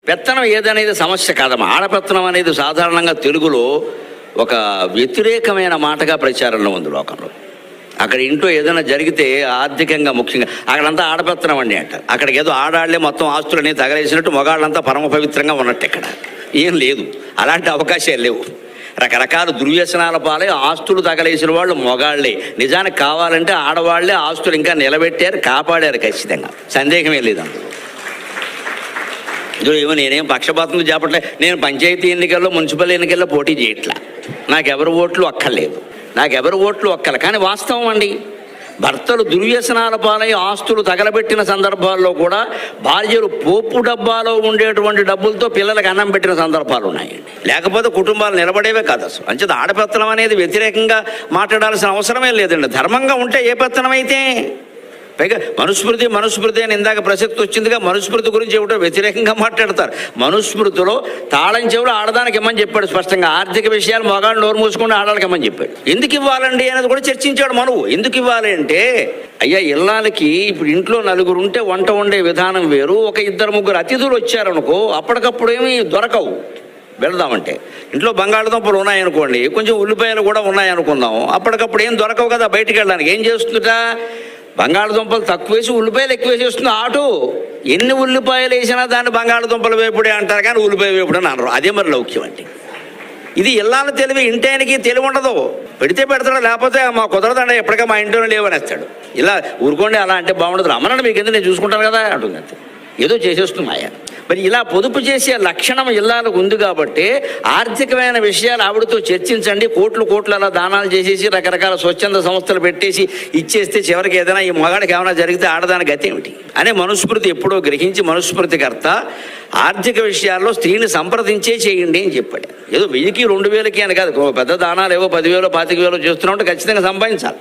పెత్తనం ఏదనేది సమస్య కాదమ్మా. ఆడపెత్తనం అనేది సాధారణంగా తెలుగులో ఒక వ్యతిరేకమైన మాటగా ప్రచారంలో ఉంది లోకంలో. అక్కడ ఇంట్లో ఏదైనా జరిగితే ఆర్థికంగా ముఖ్యంగా అక్కడంతా ఆడపెత్తనం అండి అంటారు. అక్కడికి ఏదో ఆడాళ్లే మొత్తం ఆస్తులని తగలేసినట్టు మగాళ్ళంతా పరమ పవిత్రంగా ఉన్నట్టు ఇక్కడ ఏం లేదు. అలాంటి అవకాశాలు లేవు. రకరకాల దుర్వ్యసనాల పాలే ఆస్తులు తగలేసిన వాళ్ళు మొగాళ్లే. నిజానికి కావాలంటే ఆడవాళ్లే ఆస్తులు ఇంకా నిలబెట్టారు, కాపాడారు, ఖచ్చితంగా సందేహమే లేదు. ఏమో నేనేం పక్షపాతంతో చెప్పట్లే. నేను పంచాయతీ ఎన్నికల్లో మున్సిపల్ ఎన్నికల్లో పోటీ చేయట్లా. నాకెవరు ఓట్లు అక్కర్లేదు, నాకెవరు ఓట్లు అక్కర్లే. కానీ వాస్తవం అండి, భర్తలు దుర్వ్యసనాల పాలై ఆస్తులు తగలబెట్టిన సందర్భాల్లో కూడా భార్యలు పోపు డబ్బాలో ఉండేటువంటి డబ్బులతో పిల్లలకు అన్నం పెట్టిన సందర్భాలు ఉన్నాయండి. లేకపోతే కుటుంబాలు నిలబడేవే కాదు. అసలు అంచేది ఆడపెత్తనం అనేది వ్యతిరేకంగా మాట్లాడాల్సిన అవసరమే లేదండి. ధర్మంగా ఉంటే ఏ పెత్తనం అయితే. పైగా మనుస్మృతి అని ఇందాక ప్రసక్తి వచ్చిందిగా. మనుస్మృతి గురించి ఏమిటో వ్యతిరేకంగా మాట్లాడతారు. మనుస్మృతిలో తాళం చెవులు ఆడదానికి ఇమ్మని చెప్పాడు స్పష్టంగా. ఆర్థిక విషయాలు మగాళ్ళు నోరు మూసుకుంటే ఆడడానికి ఇమ్మని చెప్పాడు. ఎందుకు ఇవ్వాలండి అనేది కూడా చర్చించాడు మనువు. ఎందుకు ఇవ్వాలి అంటే, అయ్యా ఇళ్ళకి ఇప్పుడు ఇంట్లో నలుగురు ఉంటే వంట వండే విధానం వేరు. ఒక ఇద్దరు ముగ్గురు అతిథులు వచ్చారనుకో, అప్పటికప్పుడు ఏమీ దొరకవు వెళదామంటే. ఇంట్లో బంగాళదుంపలు ఉన్నాయనుకోండి, కొంచెం ఉల్లిపాయలు కూడా ఉన్నాయనుకుందాం, అప్పటికప్పుడు ఏం దొరకవు కదా బయటికి వెళ్ళడానికి. ఏం చేస్తుందా, బంగాళదుంపలు తక్కువ వేసి ఉల్లిపాయలు ఎక్కువ వేసేస్తుంది ఆటో. ఎన్ని ఉల్లిపాయలు వేసినా దాన్ని బంగాళదుంపలు వేపుడే అంటారు కానీ ఉల్లిపాయ వేపుడు అని అనరు. అదే మరి లౌక్యం అంటే. ఇది ఇళ్ళాల తెలివి. ఇంటానికి తెలివి ఉండదు. పెడితే పెడతాడు, లేకపోతే మా కుదరదండి ఎప్పటికీ మా ఇంట్లోనే లేవనేస్తాడు. ఇలా ఊరుకోండి అలా అంటే బాగుండదు, రమ్మనండి మీకు ఎందుకు నేను చూసుకుంటాను కదా అంటుంది. అంతే, ఏదో చేసేస్తున్నాయా. మరి ఇలా పొదుపు చేసే లక్షణం ఇళ్ళాలకు ఉంది కాబట్టి ఆర్థికమైన విషయాలు ఆవిడతో చర్చించండి. కోట్లు అలా దానాలు చేసేసి రకరకాల స్వచ్ఛంద సంస్థలు పెట్టేసి ఇచ్చేస్తే చివరికి ఏదైనా ఈ మగాడికి ఏమైనా జరిగితే ఆడదాని గతి ఏమిటి అనే మనుస్మృతి ఎప్పుడో గ్రహించి మనుస్మృతికర్త ఆర్థిక విషయాల్లో స్త్రీని సంప్రదించే చేయండి అని చెప్పాడు. ఏదో 1000కి 2000కి అని కాదు, పెద్ద దానాలు ఏవో 10,000 25,000 చేస్తున్నామంటే ఖచ్చితంగా సంపాదించాలి.